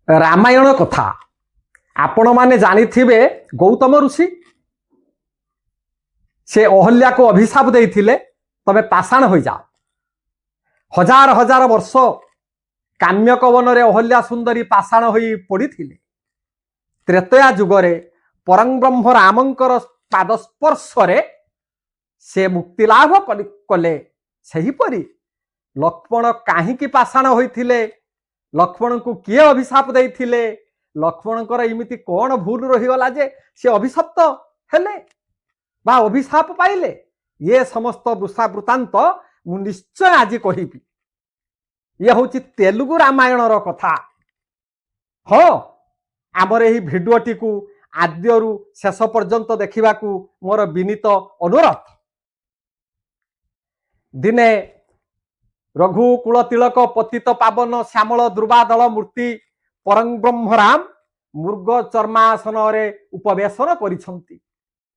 रामायण कथा आपण माने जानिथिबे गौतम ऋषि से अहल्या को अभिशाप देइथिले तबे पाषाण हो जाओ। हजार हजार वर्ष काम्यक वन रे अहल्या सुंदरी पाषाण होई पड़िथिले। त्रेतया जुगरे परम ब्रह्म रामंकर पादस्पर्श रे से मुक्ति लाभ कले। सही परी लक्ष्मण काहींकी पाषाण होइथिले, लक्ष्मण को किए अभिशाप देइथिले, लक्ष्मणकर इमिति कौन भूल रहीगला जे से अभिशप्त हेले बा अभिशाप पाइले। ये समस्त वृषा वृत्तांत मु निश्चय आज कहिबी। ये होची तेलुगु रामायण रो कथा। हो आमर एही भिडियोटी को आद्यरु शेष पर्यंत देखा मोर विनीत अनुरोध। दिने रघुकुल तिलक पतित पावन श्यामल दुर्वादल मूर्ति परम ब्रह्मराम मृग चर्मासन रे उपवेशन करिसंती।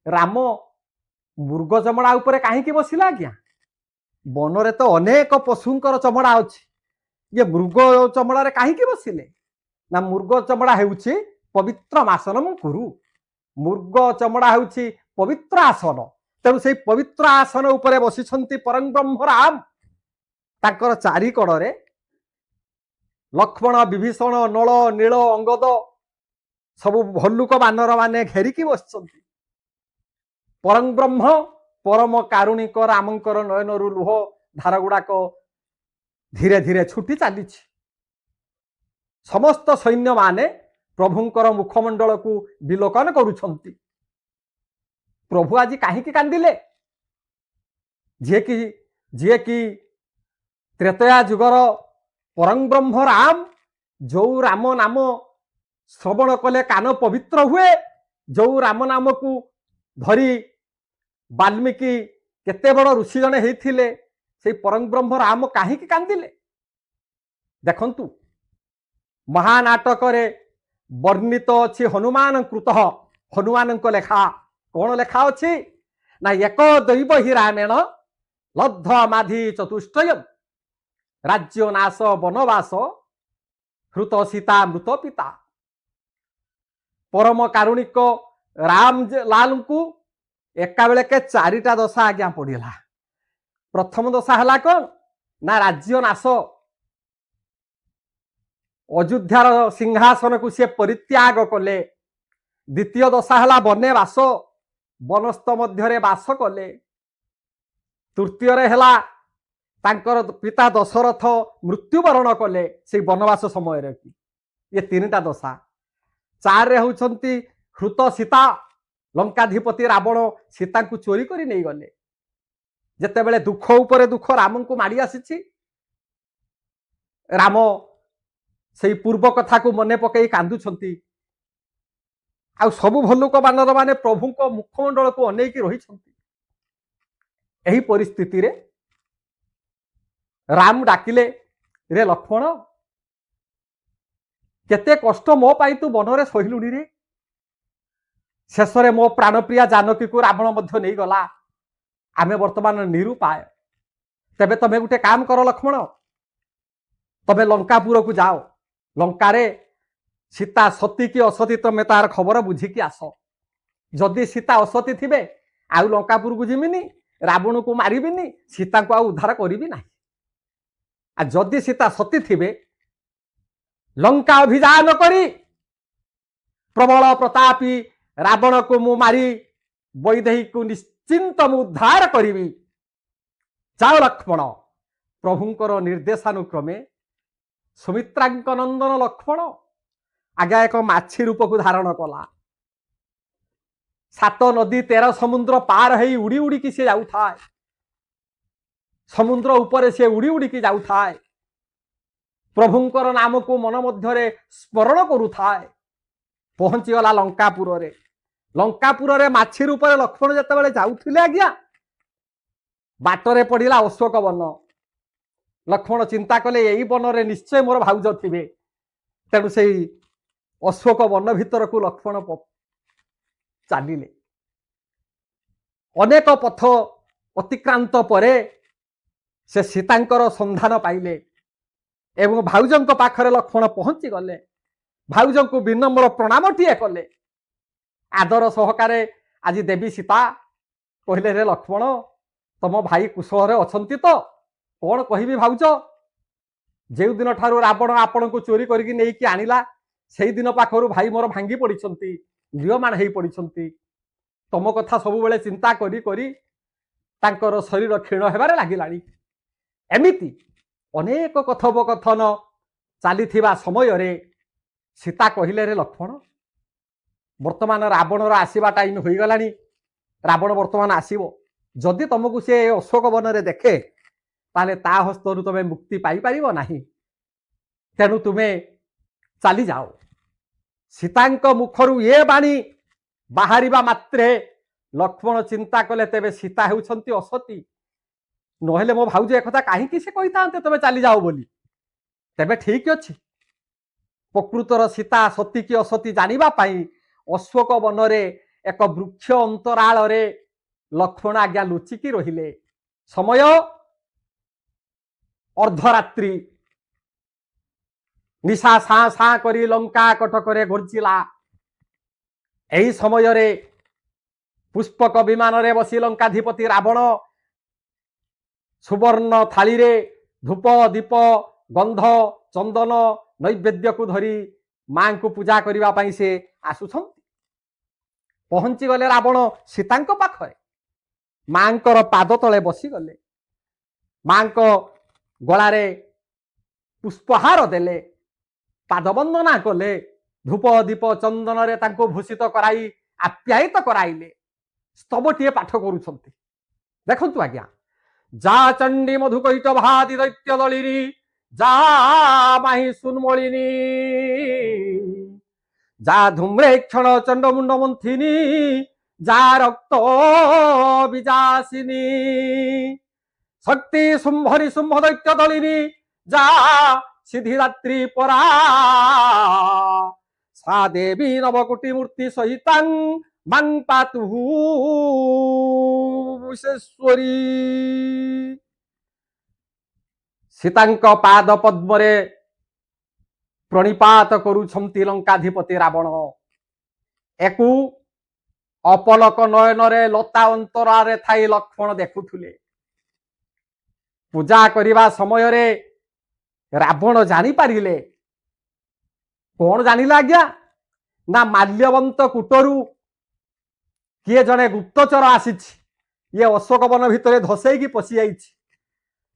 राम मृग चमड़ा उपरे काहींकी बसिला आज्ञा? वन रे तो अनेक पशुंकर चमड़ा अछि, ये मृग चमड़ा रे काहींकी बसिले ना? मृग चमड़ा हेउछि पवित्र आसनम कुरु। मृग चमड़ा हेउछि पवित्र आसन। तेणु से पवित्र आसन उपरे बसिसंती परम ब्रह्मराम। ताकर चारि कड़े लक्ष्मण विभीषण नल नील अंगद सबु भल्लुक बानर माने घेरिकी बसिसंती। परम ब्रह्म परम कारुणिक रामंकर नयनरु लुह धार गुड़ाक धीरे धीरे छुटी चली। समस्त सैन्य माने प्रभुंकर मुखमंडल को विलोकन करुछंती। प्रभु आज काहींकी कांदिले? जे कि त्रेतया जुगर परम ब्रह्म राम, जो राम नाम श्रवण कले कान पवित्र हुए, जो राम नाम को धरी वाल्मीकि केते बड़ ऋषि जने हेथिले, से परम ब्रह्म राम काहींकी कांदिले? देखंतु महानाटक रे वर्णित अच्छी हनुमान कृत। हनुमान को लेखा कौन लेखा अच्छी ना? एक दैव हि रामेण लब्ध माधि चतुष्टय राज्य नाश वनवास हृत सीता मृत पिता। परम कारुणिक राम लाल को एका बेले के चारिटा दशा आज्ञा पड़िला। प्रथम दशा है कौन ना? राज्य नाश, अयोध्यार सिंहासन को सी परित्याग कले। द्वितीय दशा है वने वास, वनस्थ मध्य वास कले। तृतीय है तांकर पिता दशरथ मृत्युवरण कले से वनवास समय रे। ये तीनटा दशा। चार रे होउछंती हृत सीता, लंकाधिपति रावण सीता को चोरी करी नहीं गले। जेते बेले दुख उपरे दुख राम को माड़ी आसी, राम से पूर्व कथा को मने पकई कांदुछंती। आ सबु भल्लुक बानर माने प्रभु को मुखमंडल को अनेकी रहिछंती। एही परिस्थिति रे राम डाकिले, रे लक्ष्मण केते कष्ट मो पाई तू बनरे सहिलुनी रे। शेष रे मो प्राणप्रिया जानकी को रावण मध्य नहीं गला। आमे वर्तमान निरुपाय। तेबे तमे गुटे काम करो लक्ष्मण, तमे लंकापुर को जाओ। लंका रे सीता सती की असती तमे तार खबर बुझिकी आस। जदि सीता असती थिबे आउ लंकापुर को जिमिनी, रावण को मारिबिनी, सीता को आउ उद्धार करिबि नाही। आ जदि सीता सती थिबे लंका अभियान करी प्रबल प्रतापी रावण को मु मारी वैदेही को निश्चिंत मु उद्धार करिबि। जाओ लक्ष्मण। प्रभुंकर निर्देशानुक्रमे सुमित्रांक नंदन लक्ष्मण आगे एक माछी रूप को धारण कला। 7 नदी 13 समुद्र पार है उड़ी उड़ी की से जाऊ था। समुद्र ऊपर से उड़ी उड़ी की जाऊ था। प्रभुंकर नाम को मन मध्य स्मरण करू था। पहुंची गला लंकापुर रे। लंकापुर रे माछी रूप लक्ष्मण जते बेले जाउथिले आज्ञा, बाटरे पड़िला अशोक वन। लक्ष्मण चिंता कले यही वन रे निश्चय मोर भाउज थिबे। तेणु से अशोक वन भीतर को लक्ष्मण चलिले। अनेक पथ अतिक्रांत परे से सीतांकर संधान पाइले एवं भाउजंक पाखरे लक्ष्मण पहुंची गले। भाउज को विनम्र प्रणामटीए कले आदर सहकारे आज देवी सीता कहले रे लक्ष्मण तम भाई कुशल अछंती तो कौन कहबी भाउज जो दिन ठारू रावण आपण को चोरी करके नहीं आनिला से दिन पाखर भाई मोर भांगी पड़ी गृहमान हो पड़ी तम कथा सब बेले चिंता करी करी तांकर शरीर क्षीण हेबारे लागिलानी एमिति अनेक कथोपकथन चली समय रे सीता कहले रे लक्ष्मण वर्तमान रावणर आसवा टाइम हो गलानी रावण वर्तमान आसीबो जदि तुमको से अशोक वन रे देखे ताले ता हस्तरु तुम मुक्ति पाई परिबो नाही तेणु तुमे चली जाओ सीतांक मुखरु ये बाणी बाहरिबा मात्रे लक्ष्मण चिंता कले तेबे सीता हेउछंती असती नहेले मो भाउज एक कथा काहे कि से कहितांते तबे चली जाओ बोली तेबे ठीक अछि प्रकृतर सीता सती कि असती जानिबा पाई अशोक वन रे एक वृक्ष अंतराल रे लक्ष्मण आज्ञा लुचिकी रहिले समय अर्धरात्रि निशा सा सा करी लंका कटकरे गर्जिला एही समय रे पुष्पक विमान रे बसी लंकाधिपति रावण सुवर्ण थाली रे धूप दीप गंध चंदन नैवेद्य को धरी मां को पूजा करिवा पई से आसुछंती पहुंची गले रावण सीतांक पाखरे मांकर पाद तले बसी गले मां को गलारे पुष्पहार देले पाद वंदना कले धूप दीप चंदन रे तांको भूषित कराई आप्यायित कराइले स्तवटीए पाठ करूछंती देखंतु आज्ञा जा चंडी मधुकैट भाति दैत्य दलिनी जा माही सुनमलिनी जा धूम्रे क्षण चंडमुंड मंथिनी जा रक्त विजासिनी शक्ति शुंभरी शुंभ दैत्य दलिनी जा सिद्धिदात्री परा सा देवी नवकोटि मूर्ति सहितं मां पातु विशेश्वरी सीतांक पाद पद्मरे प्रणिपात करुछंती लंकाधिपति रावण एकु अपलक नयन रे लता अंतरा रे थाई लक्ष्मण देखुथुले पूजा करिबा समय रे रावण जानी पारिले कौन जानिला आज्ञा ना माल्यवंत कुटरू किए जने गुप्तचर आसीछि ये अशोक वन भितर धसैकी पशि जाइछि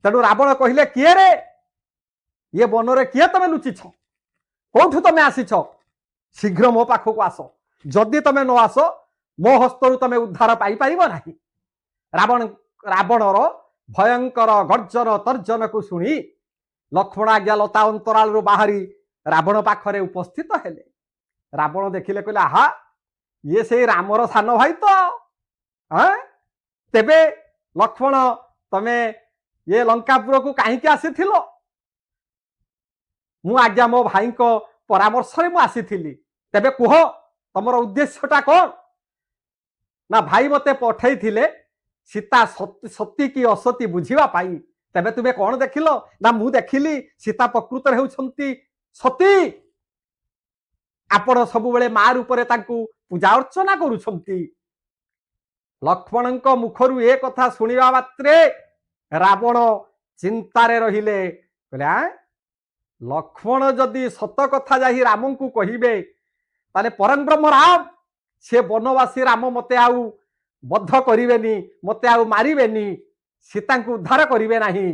तेणु रावण कहले किए रे ये वन रे किए तमे लुचिछ कौठु तमे आसीछ शीघ्र मो पाखक आस जदि तमे न आस मो हस्तरु तमे उद्धार पाई परिबो नाही रावणर भयंकर गर्जन तर्जन को सुनी लक्ष्मण आज्ञा लता अंतराल रु बाहरी रावण पाखरे उपस्थित हेले रावण देखिले कहले आहा ये से रामर सान भाई तो हाँ तेबे लक्ष्मण तमे ये लंकापुर को कहीं आसीथिलो मु आज्ञा मो भाई को परामर्श रे मु आसीथिली तेबे कुह तमर उद्देश्यटा कौन ना भाई मते पठै थिले सीता सती की असती बुझिबा पाई तेबे तुमे कौन देखिलो ना मु देखिली सीता प्रकृत हेउछंती सती आपण सब बेले मा रूपरे तांकू पूजा अर्चना करूछंती लक्ष्मणଙ୍କ मुखरु ए कथा सुनिबा मात्रे रावण चिंतारे रहिले कहले लक्ष्मण जदि सत कथा जाहि राम को कहिबे ताले परम ब्रह्म राम से वनवासी राम मते आउ बद्ध करिवेनी मते आउ मारिवेनी सीता को उद्धार करिवे नाही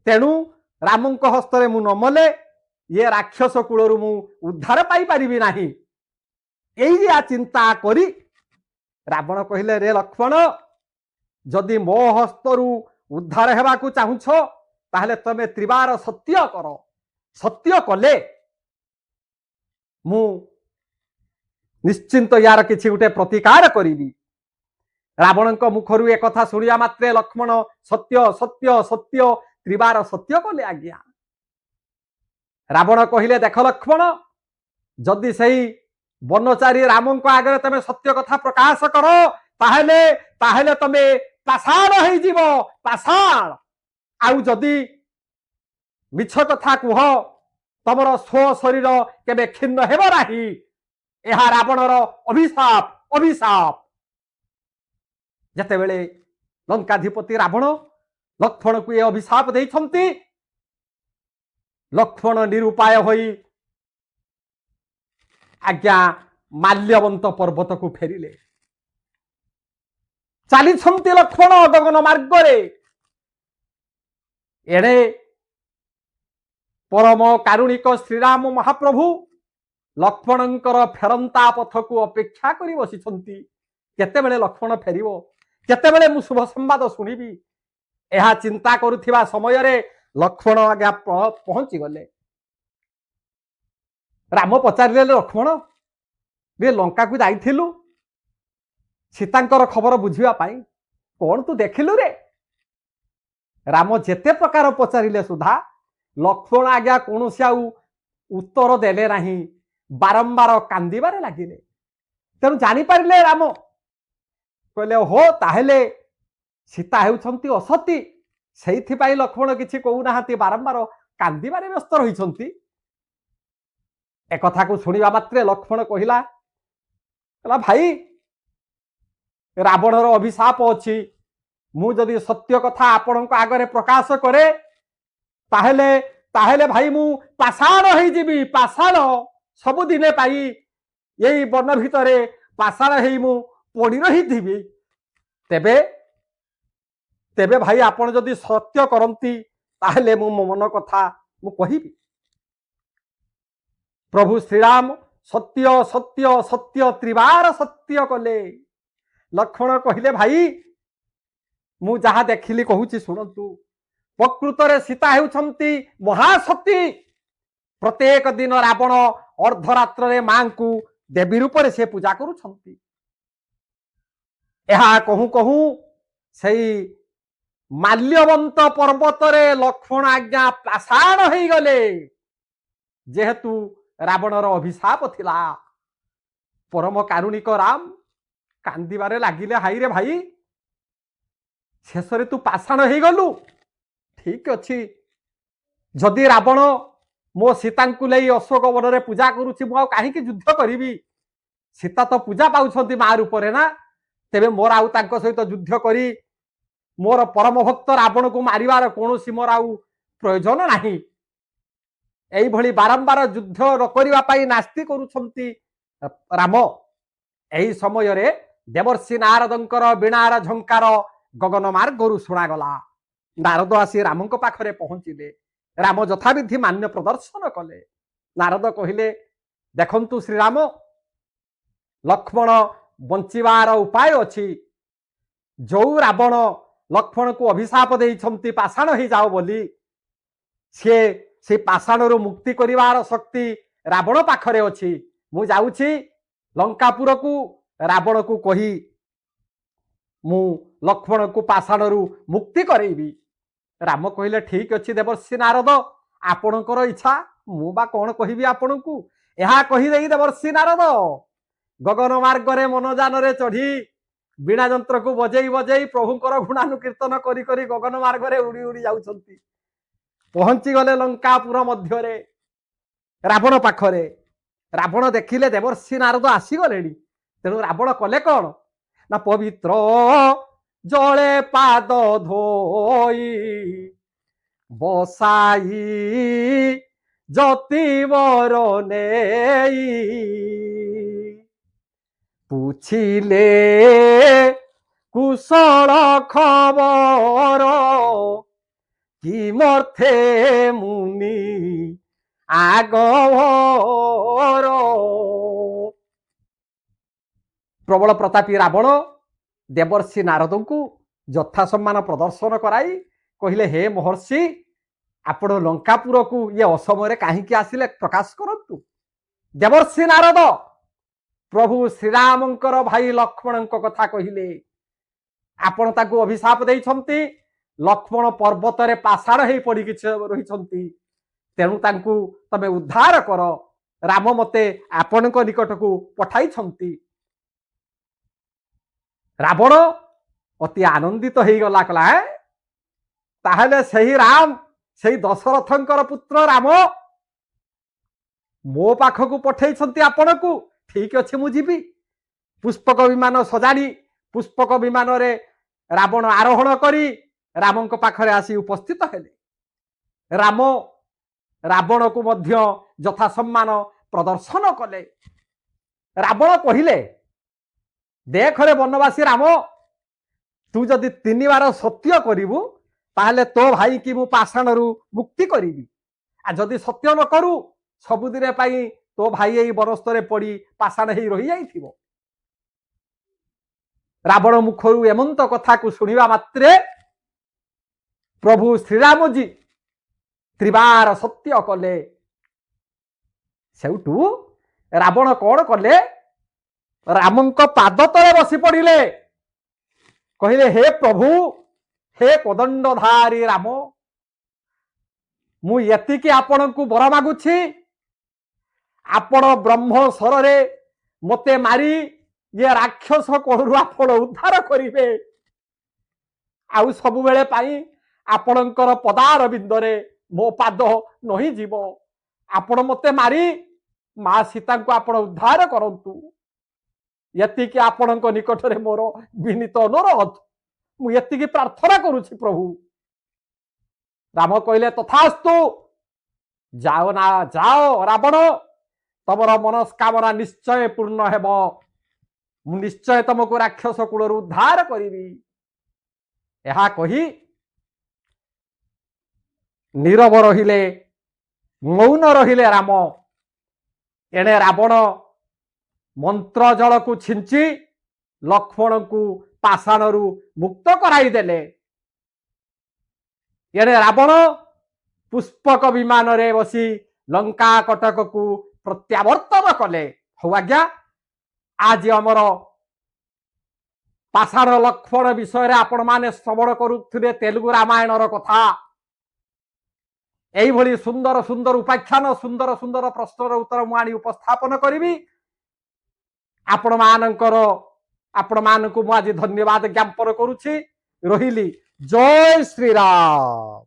तेणु रामଙ୍କ हस्तरे मु नमले ये राक्षस कूलरू मु उद्धार पाई परिबी नाही एई आ चिंता करी रावण कहले रे लक्ष्मण जदि मो हस्तरू उद्धार हेबा को चाहुछ ताहले तमे त्रिबार सत्य कर सत्य कले मु निश्चिंत यार किछि गुटे प्रतिकार करिबी रावणଙ୍କ मुखरु एक कथा सुनिया मात्रे लक्ष्मण सत्य सत्य सत्य त्रिबार सत्य कले आज्ञा रावण कहले देख लक्ष्मण जदि सही बनचारी राम को आगे तमे सत्य कथा प्रकाश कर ताहले ताहले तमे पाषाण हो जीव पाषाण आउ जदि मिछ कथा कुह तमर स्व शरीर केबे क्षीण हेब नाही एहा रावणर अभिशाप अभिशाप जेतेबेले लंकाधिपति रावण लक्ष्मण को ये अभिशाप देइछंती लक्ष्मण निरुपाय होई आज्ञा माल्यवंत पर्वत को फेरिले चली लक्ष्मण गगन मार्ग एड़े परम कारुणिक श्रीराम महाप्रभु लक्ष्मणंकर फेरंता पथ को अपेक्षा करी बसिछंती केतेबेले लक्ष्मण फेरिबो केतेबेले मु शुभ संवाद सुनिबी एहा चिंता करुथिबा समय रे लक्ष्मण आज्ञा पहुंची गले राम पचारे लक्ष्मण रे लंका को जाइथिलु सीतांकर खबर बुझिबा पाई कौन तू देखिलु रे राम जेते प्रकार पचारिले सुधा लक्ष्मण आज्ञा कौन से उत्तर देले नहीं बारंबार कांदिबारे लागिले तेणु जानी पारिले राम कहले हो ताहेले सीता हेउछंती असती सेइथिपाई लक्ष्मण किछि कहूना बारंबार कांदिबारे व्यस्त रहिछंती ए कथा को सुनिबा मात्रे लक्ष्मण कहिला भाई रावणर अभिशाप अछि मु जदि सत्य कथा आपण आगरे प्रकाश करे ताहेले ताहेले भाई मु पाषाण हो जीवी पाषाण सबु दिने पाई यही वन भितरे पाषाण हेई मु पड़ी रही थी तेबे तेबे भाई आपण जदि सत्य करंती ताहेले मु मन कथा मु कहिबी प्रभु श्रीराम सत्य सत्य सत्य त्रिबार सत्य कले लक्ष्मण कहिले भाई मु जहा देखिली कहूची सुनंतु प्रकृत रे सीता हेउछंती महासती प्रत्येक दिन रावण अर्धरात्र रे मां को देवी रूप रे से पूजा करूछंती एहा कहूं कहूं सही माल्यवंत पर्वत रे लक्ष्मण आज्ञा पाषाण हो गले जेहेतु रावणर अभिशाप थिला परम कारुणिक राम कांदिबारे लागिले हाई रे भाई शेष रे तू पाषाण हो गलु ठीक अच्छी जदि रावण मो सीता को ले अशोक वन रे पूजा करुछि मु कहीं युद्ध करी सीता तो पूजा पाउछंती मां रूप रे ना तेबे मोर आउ तांको सहित युद्ध करी मोर परम भक्त रावण को मारिवार कोनोसी मोर आउ प्रयोजन नाही एई भली बारंबार युद्ध न करिवा पाई नास्ति करूछंती राम एही समय रे देवर्षि नारदंकर बीणार झंकार गगन मार्गरु सुनागला नारद आसी रामंक पाखरे पहुंचिले राम यथाविधि मान्य प्रदर्शन कले नारद कहिले देखंतु श्रीराम लक्ष्मण बंचिवार उपाय अछि जो रावण लक्ष्मण को अभिशाप देइछंती पाषाण हो जाओ बोली से पाषाणरू मुक्ति करिवार शक्ति रावण पाखरे अछि मु जाउछि लंकापुर को रावण को कही मु लक्ष्मण को पाषाणरू मुक्ति करेबी राम कहले ठीक अच्छी देवर्षि नारद आपणकर इच्छा मु बा कौन कहबी आपण को यहा कही देई देवर्षि नारद गगन मार्ग रे मनोजान रे चढ़ी बीणा यंत्र को बजेई बजेई प्रभुंकर गुणानुकीर्तन करी करी गगन मार्ग रे उड़ी उड़ी जाउछंती पहुंची गले लंकापुर मध्य रे रावण पाखरे रावण देखिले देवर्षि नारद आसी गलेनी तेणु रावण कले कौन ना पवित्र जले पाद धोई बसाई जतिवर नेई पूछिले कुशल खबर कि मर्थे मुनि आगवर प्रबल प्रतापी रावण देवर्षि नारद को यथा सम्मान प्रदर्शन कराई कहले हे महर्षि आपण लंकापुर को ये असमय कहीं आसिले प्रकाश करंतु देवर्षि नारद प्रभु श्रीरामंकर भाई लक्ष्मण कथा कहले आपण ताको अभिशाप देइछंती लक्ष्मण पर्वत रे पाषाण हे पड़ी रही तेणु तांकु तमे उद्धार कर राम मते आपण निकट को पठाई छंती रावण अति आनंदित हो गला कला ताहले सही राम सही दशरथंकर पुत्र राम मो पाखक पठे आपण को ठीक अच्छे मुझी पुष्पक विमान सजाड़ी पुष्पक विमान रे रावण आरोहण करी राम पाखरे आसी उपस्थित हेले राम रावण को मध्य यथा सम्मान प्रदर्शन कले रावण कहले देख रे वनवासी राम तू जदि 3 बार सत्य करू ताहले तो भाई की मु पाषाण रु मुक्ति करी आ जदि सत्य न करू सबुदिने पाई तो भाई यही बरस्तरे पड़ी पाषाण ही रही जाइथिबो रावण मुखरु एमंत कथा को सुनिबा मात्रे प्रभु श्रीराम जी त्रिबार सत्य कले सेउटू रावण कौन कले रामंक पाद तले बसी पड़िले कहले हे प्रभु हे कोदंडधारी राम मु यतिकी आपण को बर मागुछि आपण ब्रह्म स्वरे मते मारी ये राक्षस कोहरु आपण उद्धार करिवे आउ सब बेले पाई आपणकर पदार बिंदरे मो पाद नही जीव आपण मते मारी मां सीता को आपण उद्धार करंतु यतिकी आपणक निकटरे मोर विनीत अनुरोध मु यतिकी प्रार्थना करूछि प्रभु राम कहले तथास्तु जाओ ना जाओ रावण तमर मनस्कामना निश्चय पूर्ण हेब मु निश्चय तुमको राक्षस कूल उद्धार करी यह कही नीरव रहिले मौन रहिले राम एणे रावण मंत्र जल को छिंची लक्ष्मण को पाषाण मुक्त कराई देले एणे रावण पुष्पक विमान रे बसी लंका कटक को प्रत्यावर्तन कले हो आज्ञा आज आमर पाषाण लक्ष्मण विषय आपण माने श्रवण करुथिले तेलुगु रामायण कथा एई भली सुंदर सुंदर उपाख्यान सुंदर सुंदर प्रश्नर उत्तर मु आनी उपस्थापन करी आपण मानक मु आज धन्यवाद ज्ञापन करुछि रहिली जय श्री राम।